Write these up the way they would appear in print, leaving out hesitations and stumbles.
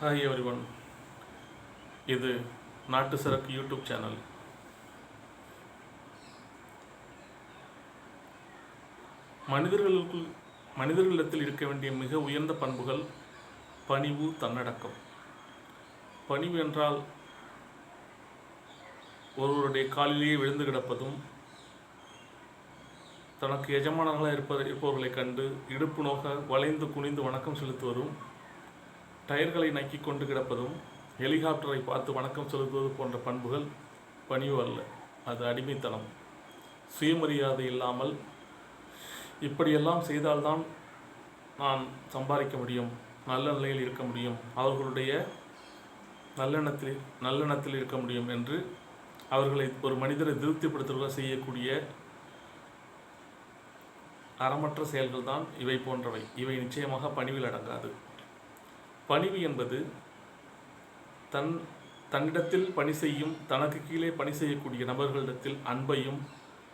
Hi everyone, இது நாட்டு சரக்கு யூடியூப் சேனல். மனிதர்களிடத்தில் இருக்க வேண்டிய மிக உயர்ந்த பண்புகள் பணிவு, தன்னடக்கம். பணிவு என்றால் ஒருவருடைய காலிலேயே விழுந்து கிடப்பதும், தனக்கு எஜமானர்களாக இருப்பவர்களை கண்டு இடுப்பு நோக வளைந்து குனிந்து வணக்கம் செலுத்துவதும், டயர்களை நக்கி கொண்டு கிடப்பதும், ஹெலிகாப்டரை பார்த்து வணக்கம் செலுத்துவது போன்ற பண்புகள் பணிவு அல்ல, அது அடிமைத்தனம். சுயமரியாதை இல்லாமல் இப்படியெல்லாம் செய்தால்தான் நான் சம்பாதிக்க முடியும், நல்ல நிலையில் இருக்க முடியும், அவர்களுடைய நல்லெண்ணத்தில் இருக்க முடியும் என்று அவர்களை ஒரு மனிதரை திருப்திப்படுத்துவதாக செய்யக்கூடிய அறமற்ற செயல்கள் தான் இவை போன்றவை. இவை நிச்சயமாக பணிவில் அடங்காது. பணிவு என்பது தன்னிடத்தில் பணி செய்யும், தனக்கு கீழே பணி செய்யக்கூடிய நபர்களிடத்தில் அன்பையும்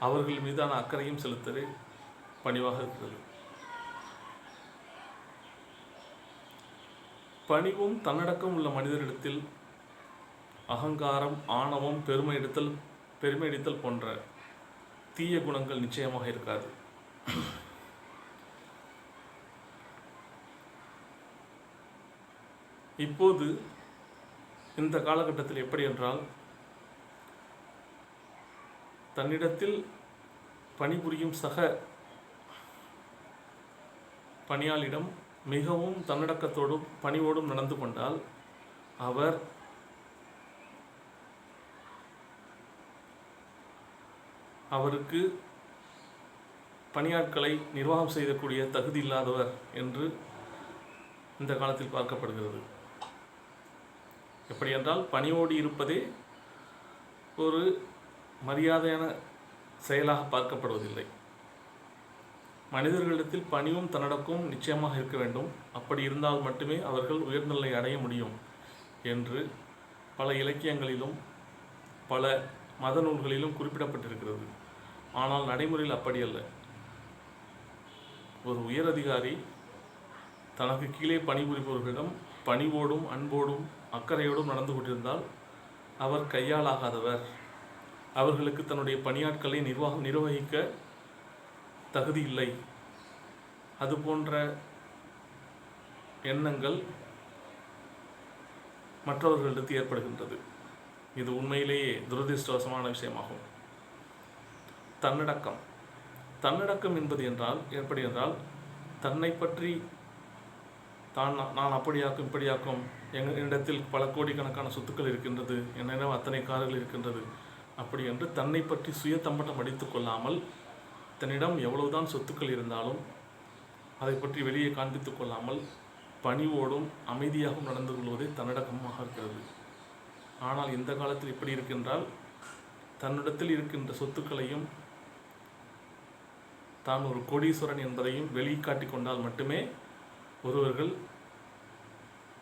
அவர்கள் மீதான அக்கறையும் செலுத்தவே பணிவாக இருக்கிறது. பணிவும் தன்னடக்கம் உள்ள மனிதரிடத்தில் அகங்காரம், ஆணவம், பெருமையடித்தல் போன்ற தீய குணங்கள் நிச்சயமாக இருக்காது. இப்போது இந்த காலகட்டத்தில் எப்படி என்றால், தன்னிடத்தில் பணிபுரியும் சக பணியாளிடம் மிகவும் தன்னடக்கத்தோடும் பணிவோடும் நடந்து கொண்டால் அவருக்கு பணியாட்களை நிர்வாகம் செய்யக்கூடிய தகுதி இல்லாதவர் என்று இந்த காலத்தில் பார்க்கப்படுகிறது. எப்படி என்றால், பணியோடு இருப்பதே ஒரு மரியாதையான செயலாக பார்க்கப்படுவதில்லை. மனிதர்களிடத்தில் பணிவும் தன்னடக்கமும் நிச்சயமாக இருக்க வேண்டும். அப்படி இருந்தால் மட்டுமே அவர்கள் உயர்நிலை அடைய முடியும் என்று பல இலக்கியங்களிலும் பல மத நூல்களிலும் குறிப்பிடப்பட்டிருக்கிறது. ஆனால் நடைமுறையில் அப்படி அல்ல. ஒரு உயர் அதிகாரி தனக்கு கீழே பணிபுரிபவர்களிடம் பணிவோடும் அன்போடும் அக்கறையோடும் நடந்து கொண்டிருந்தால் அவர் கையாளாகாதவர், அவர்களுக்கு தன்னுடைய பணியாட்களை நிர்வகிக்க தகுதி இல்லை, அதுபோன்ற எண்ணங்கள் மற்றவர்களிடத்து ஏற்படுகின்றது. இது உண்மையிலேயே துரதிர்ஷ்டவசமான விஷயமாகும். தன்னடக்கம் என்பது எப்படி என்றால், தன்னை பற்றி நான் அப்படியாக்கும் இப்படியாக்கும், என்னிடத்தில் பல கோடிக்கணக்கான சொத்துக்கள் இருக்கின்றது, என்னிடம் அத்தனை கார்கள் இருக்கின்றது, அப்படி என்று தன்னை பற்றி சுயத்தம்பட்டம் அடித்துக் கொள்ளாமல், தன்னிடம் எவ்வளவுதான் சொத்துக்கள் இருந்தாலும் அதை பற்றி வெளியே காண்பித்துக் கொள்ளாமல் பணிவோடும் அமைதியாகவும் நடந்து கொள்வதே தன்னடக்கமாக இருக்கிறது. ஆனால் இந்த காலத்தில் எப்படி இருக்கின்றால், தன்னிடத்தில் இருக்கின்ற சொத்துக்களையும் தான் ஒரு கோடீஸ்வரன் என்பதையும் வெளிக்காட்டி கொண்டால் மட்டுமே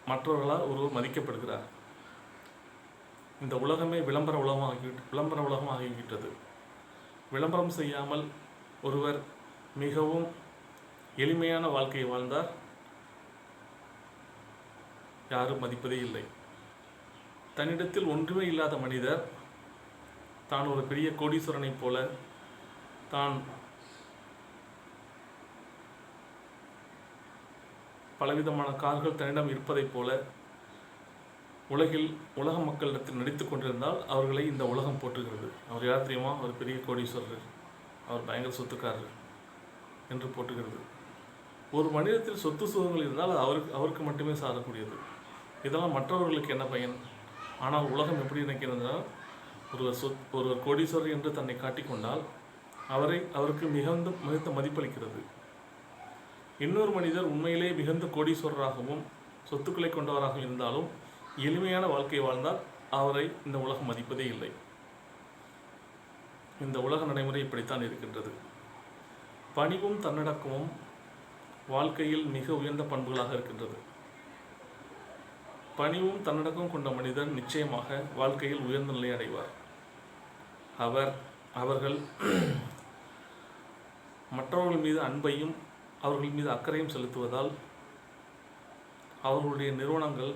மற்றவர்களால் ஒருவர் மதிக்கப்படுகிறார். இந்த உலகமே விளம்பர உலகமாகிவிட்டது. விளம்பரம் செய்யாமல் ஒருவர் மிகவும் எளிமையான வாழ்க்கையை வாழ்ந்தார், யாரும் மதிப்பதே இல்லை. தன்னிடத்தில் ஒன்றுமே இல்லாத மனிதர் தான் ஒரு பெரிய கோடீஸ்வரனைப் போல, தான் பலவிதமான கார்கள் தன்னிடம் இருப்பதைப் போல உலக மக்களிடத்தில் நடித்து கொண்டிருந்தால் அவர்களை இந்த உலகம் போற்றுகிறது. அவர் யார் தெரியுமா? அவர் பெரிய கோடீஸ்வரர், அவர் பயங்கர சொத்துக்காரர் என்று போற்றுகிறது. ஒரு மனிதத்தில் சொத்து சுகங்கள் இருந்தால் அவருக்கு மட்டுமே சாரக்கூடியது. இதெல்லாம் மற்றவர்களுக்கு என்ன பயன்? ஆனால் உலகம் எப்படி நினைக்கிறதுனால், ஒருவர் கோடீஸ்வரர் என்று தன்னை காட்டிக்கொண்டால் அவருக்கு மிகுந்த மதிப்பளிக்கிறது. இன்னொரு மனிதர் உண்மையிலே மிகுந்த கோடீஸ்வரராகவும் சொத்துக்களை கொண்டவராகவும் இருந்தாலும் எளிமையான வாழ்க்கை வாழ்ந்தால் அவரை இந்த உலகம் மதிப்பதே இல்லை. இந்த உலக நடைமுறை இப்படித்தான் இருக்கின்றது. பணிவும் தன்னடக்கமும் வாழ்க்கையில் மிக உயர்ந்த பண்புகளாக இருக்கின்றது. பணிவும் தன்னடக்கமும் கொண்ட மனிதர் நிச்சயமாக வாழ்க்கையில் உயர்ந்த நிலை அடைவார். அவர்கள் மற்றவர்கள் மீது அன்பையும் அவர்கள் மீது அக்கறையும் செலுத்துவதால் அவர்களுடைய நிறுவனங்கள்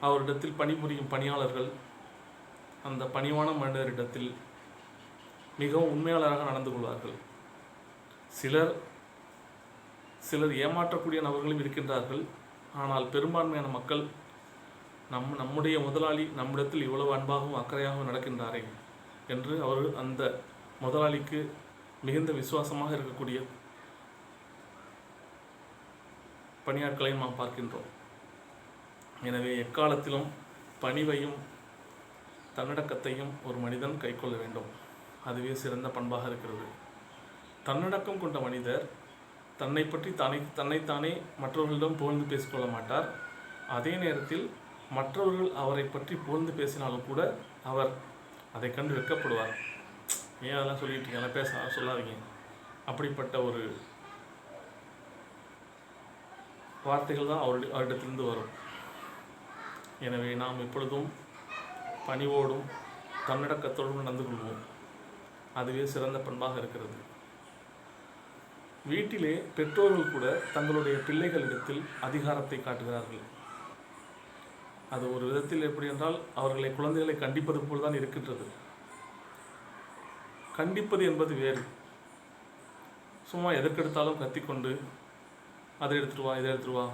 அவரிடத்தில் பணிபுரியும் பணியாளர்கள் அந்த பணிவான மனிதரிடத்தில் மிகவும் உண்மையாளராக நடந்து கொள்வார்கள். சிலர் ஏமாற்றக்கூடிய நபர்களும் இருக்கின்றார்கள். ஆனால் பெரும்பான்மையான மக்கள் நம்முடைய முதலாளி நம்மிடத்தில் இவ்வளவு அன்பாகவும் அக்கறையாகவும் நடக்கின்றாரே என்று அவர்கள் அந்த முதலாளிக்கு மிகுந்த விசுவாசமாக இருக்கக்கூடிய பணியாட்களை நாம் பார்க்கின்றோம். எனவே எக்காலத்திலும் பணிவையும் தன்னடக்கத்தையும் ஒரு மனிதன் கைக்கொள்ள வேண்டும். அதுவே சிறந்த பண்பாக இருக்கிறது. தன்னடக்கம் கொண்ட மனிதர் தன்னை பற்றி தன்னைத்தானே மற்றவர்களிடம் புகழ்ந்து பேசிக்கொள்ள மாட்டார். அதே நேரத்தில் மற்றவர்கள் அவரை பற்றி புகழ்ந்து பேசினாலும் கூட அவர் அதை கண்டு வெட்கப்படுவார். ஏன் அதெல்லாம் சொல்லிட்டு இருக்கீங்க, சொல்லாதீங்க, அப்படிப்பட்ட ஒரு வார்த்தைகள் தான் அவரிடத்திலிருந்து வரும். எனவே நாம் எப்பொழுதும் பணிவோடும் தன்னடக்கத்தோடும் நடந்து கொள்வோம். அதுவே சிறந்த பண்பாக இருக்கிறது. வீட்டிலே பெற்றோர்கள் கூட தங்களுடைய பிள்ளைகளிடத்தில் அதிகாரத்தை காட்டுகிறார்கள். அது ஒரு விதத்தில் எப்படி என்றால் அவர்களை குழந்தைகளை கண்டிப்பது போல் தான் இருக்கின்றது. கண்டிப்பது என்பது வேறு. சும்மா எதற்கெடுத்தாலும் கத்திக்கொண்டு அதை எடுத்துட்டு வா, இதை எடுத்துட்டு வா.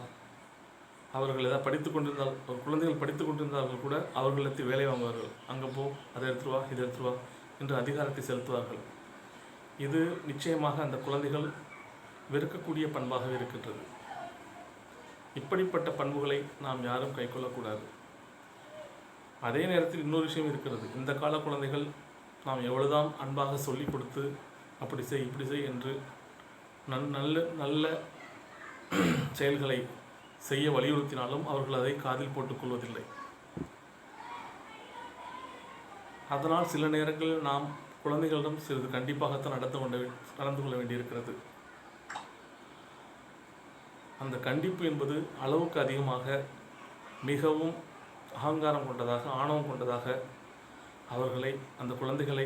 அவர்கள் எதாவது படித்து கொண்டிருந்தால், குழந்தைகள் படித்து கொண்டிருந்தார்கள் கூட அவர்களிடத்தில் வேலை வாங்குவார்கள். அங்கே போ, அதை எடுத்துட்டு வா, இதை எடுத்துட்டு வா என்று அதிகாரத்தை செலுத்துவார்கள். இது நிச்சயமாக அந்த குழந்தைகள் வெறுக்கக்கூடிய பண்பாகவே இருக்கின்றது. இப்படிப்பட்ட பண்புகளை நாம் யாரும் கைக்கொள்ளக்கூடாது. அதே நேரத்தில் இன்னொரு விஷயம் இருக்கிறது. இந்த கால குழந்தைகள் நாம் எவ்வளவுதான் அன்பாக சொல்லி கொடுத்து அப்படி செய் இப்படி செய் என்று நல்ல செயல்களை செய்ய வலியுறுத்தினாலும் அவர்கள் அதை காதில் போட்டுக்கொள்வதில்லை. அதனால் சில நேரங்களில் நாம் குழந்தைகளிடம் சிறிது கண்டிப்பாகத்தான் நடந்து கொள்ள வேண்டியிருக்கிறது. அந்த கண்டிப்பு என்பது அளவுக்கு அதிகமாக மிகவும் அகங்காரம் கொண்டதாக, ஆணவம் கொண்டதாக அவர்களை, அந்த குழந்தைகளை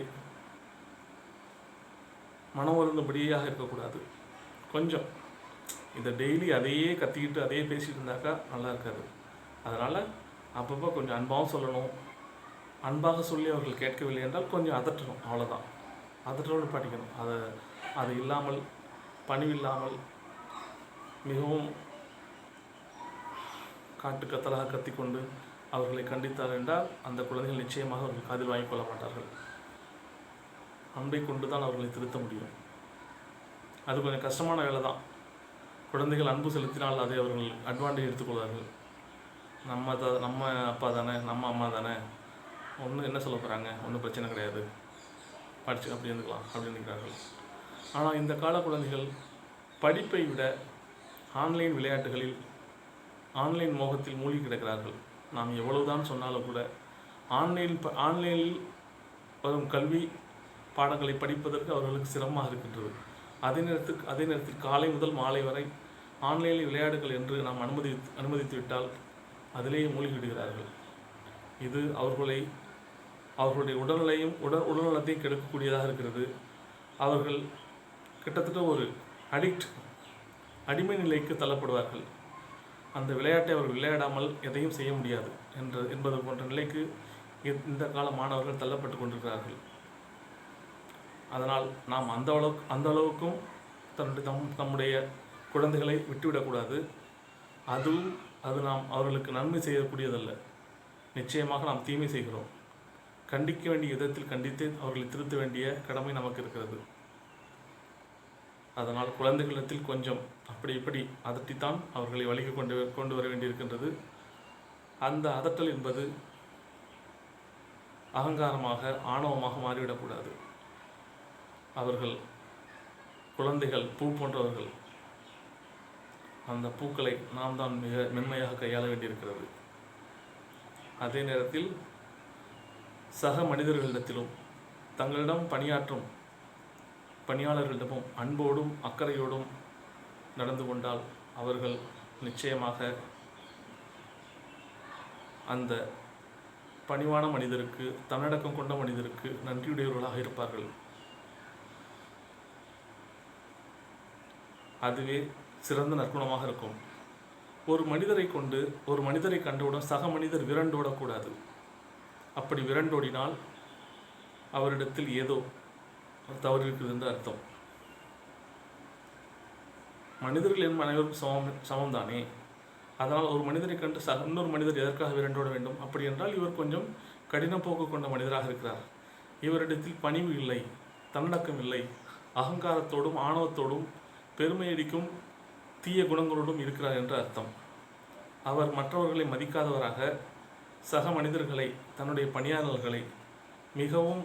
மனம் வருந்தபடியாக இருக்கக்கூடாது. கொஞ்சம் இதை டெய்லி அதையே கத்திக்கிட்டு அதையே பேசிகிட்டு இருந்தாக்கா நல்லா இருக்காது. அதனால் அப்பப்போ கொஞ்சம் அன்பாகவும் சொல்லணும். அன்பாக சொல்லி அவர்கள் கேட்கவில்லை என்றால் கொஞ்சம் அதட்டணும், அவ்வளோதான். அதட்டோடு பாட்டிக்கணும். அது இல்லாமல், பணிவில்லாமல் மிகவும் காட்டுக்கத்தலாக கத்திக்கொண்டு அவர்களை கண்டித்தார் என்றால் அந்த குழந்தைகள் நிச்சயமாக அவர்கள் காதில் வாங்கிக் கொள்ள மாட்டார்கள். அன்பை கொண்டு தான் அவர்களை திருத்த முடியும். அது கொஞ்சம் கஷ்டமான வேலை தான். குழந்தைகள் அன்பு செலுத்தினால் அதை அவர்கள் அட்வான்டேஜ் எடுத்துக்கொள்வார்கள். நம்ம அப்பா தானே, நம்ம அம்மா தானே, ஒன்றும் என்ன சொல்ல போகிறாங்க, ஒன்றும் பிரச்சனை கிடையாது, படித்து அப்படி இருந்துக்கலாம் அப்படின்னு நினைக்கிறார்கள். ஆனால் இந்த கால குழந்தைகள் படிப்பை விட ஆன்லைன் விளையாட்டுகளில், ஆன்லைன் மோகத்தில் மூழ்கி கிடக்கிறார்கள். நாம் எவ்வளவுதான் சொன்னாலும் கூட ஆன்லைனில் வரும் கல்வி பாடங்களை படிப்பதற்கு அவர்களுக்கு சிரமமாக இருக்கின்றது. அதே நேரத்தில் காலை முதல் மாலை வரை ஆன்லைனில் விளையாடுகள் என்று நாம் அனுமதித்து விட்டால் அதிலேயே மூழ்கிவிடுகிறார்கள். இது அவர்களுடைய உடல்நலத்தையும் கெடுக்கக்கூடியதாக இருக்கிறது. அவர்கள் கிட்டத்தட்ட ஒரு அடிமை நிலைக்கு தள்ளப்படுவார்கள். அந்த விளையாட்டை அவர்கள் விளையாடாமல் எதையும் செய்ய முடியாது என்பது போன்ற நிலைக்கு இந்த கால மாணவர்கள் தள்ளப்பட்டு கொண்டிருக்கிறார்கள். அதனால் நாம் அந்த அளவுக்கும் நம்முடைய குழந்தைகளை விட்டுவிடக்கூடாது. அது நாம் அவர்களுக்கு நன்மை செய்யக்கூடியதல்ல. நிச்சயமாக நாம் தீமை செய்கிறோம். கண்டிக்க வேண்டிய விதத்தில் கண்டித்து அவர்களை திருத்த வேண்டிய கடமை நமக்கு இருக்கிறது. அதனால் குழந்தைகளிடத்தில் கொஞ்சம் அப்படி இப்படி அதட்டித்தான் அவர்களை வழிக்கு கொண்டு வர வேண்டியிருக்கின்றது. அந்த அதட்டல் என்பது அகங்காரமாக, ஆணவமாக மாறிவிடக்கூடாது. குழந்தைகள் பூ போன்றவர்கள். அந்த பூக்களை நாம் தான் மிக மென்மையாக கையாள வேண்டியிருக்கிறது. அதே நேரத்தில் சக மனிதர்களிடத்திலும் தங்களிடம் பணியாற்றும் பணியாளர்களிடமும் அன்போடும் அக்கறையோடும் நடந்து கொண்டால் அவர்கள் நிச்சயமாக அந்த பணிவான மனிதருக்கு, தன்னடக்கம் கொண்ட மனிதருக்கு நன்றியுடையவர்களாக இருப்பார்கள். அதுவே சிறந்த நற்குணமாக இருக்கும். ஒரு மனிதரை கண்டவுடன் சக மனிதர் விரண்டோடக்கூடாது. அப்படி விரண்டோடினால் அவரிடத்தில் ஏதோ தவறு இருக்குது என்று அர்த்தம். மனிதர்கள் என் அனைவரும் சமம்தானே. அதனால் ஒரு மனிதரை கண்டு இன்னொரு மனிதர் எதற்காக விரண்டோட வேண்டும்? அப்படி என்றால் இவர் கொஞ்சம் கடின போக்கு கொண்ட மனிதராக இருக்கிறார். இவரிடத்தில் பணிவு இல்லை, தன்னடக்கம் இல்லை, அகங்காரத்தோடும் ஆணவத்தோடும் பெருமையடிக்கும் தீய குணங்களோடும் இருக்கிறார் என்று அர்த்தம். அவர் மற்றவர்களை மதிக்காதவராக சக மனிதர்களை, தன்னுடைய பணியாளர்களை மிகவும்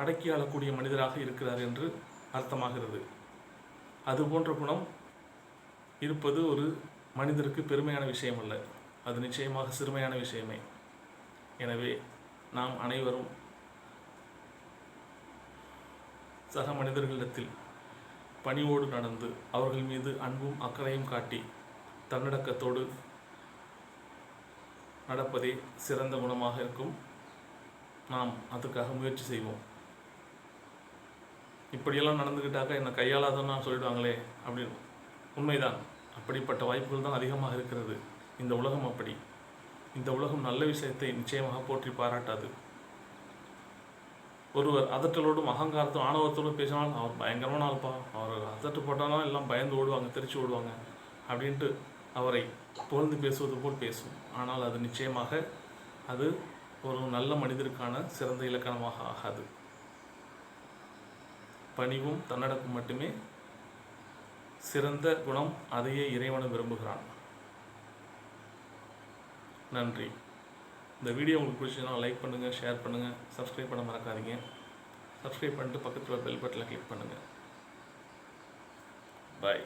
அடக்கி ஆளக்கூடிய மனிதராக இருக்கிறார் என்று அர்த்தமாகிறது. அதுபோன்ற குணம் இருப்பது ஒரு மனிதருக்கு பெருமையான விஷயம் அல்ல, அது நிச்சயமாக சிறுமையான விஷயமே. எனவே நாம் அனைவரும் சக மனிதர்களிடத்தில் பணிவோடு நடந்து அவர்கள் மீது அன்பும் அக்கறையும் காட்டி தன்னடக்கத்தோடு நடப்பதே சிறந்த குணமாக இருக்கும். நாம் அதுக்காக முயற்சி செய்வோம். இப்படியெல்லாம் நடந்துக்கிட்டாக்கா என்னை கையாளாதன்னு சொல்லிடுவாங்களே அப்படின்னு. உண்மைதான், அப்படிப்பட்ட வாய்ப்புகள் தான் அதிகமாக இருக்கிறது. இந்த உலகம் அப்படி. இந்த உலகம் நல்ல விஷயத்தை நிச்சயமாக போற்றி பாராட்டாது. ஒருவர் அதட்டலோடும் அகங்காரத்தோடும் ஆணவத்தோடும் பேசினால் அவர் பயங்கரமான ஆள்பா, அவர் அதட்டு போட்டாலும் எல்லாம் பயந்து ஓடுவாங்க, தெரிச்சு ஓடுவாங்க அப்படின்ட்டு அவரை புகழ்ந்து பேசுவது போல் பேசும். ஆனால் அது நிச்சயமாக அது ஒரு நல்ல மனிதருக்கான சிறந்த இலக்கணமாக ஆகாது. பணிவும் தன்னடக்கும் மட்டுமே சிறந்த குணம். அதையே இறைவனும் விரும்புகிறான். நன்றி. இந்த வீடியோ உங்களுக்கு பிடிச்சதுன்னா லைக் பண்ணுங்கள், ஷேர் பண்ணுங்கள், சப்ஸ்கிரைப் பண்ண மறக்காதீங்க. சப்ஸ்கிரைப் பண்ணிட்டு பக்கத்தில் பெல் பட்டனை கிளிக் பண்ணுங்கள். பாய்.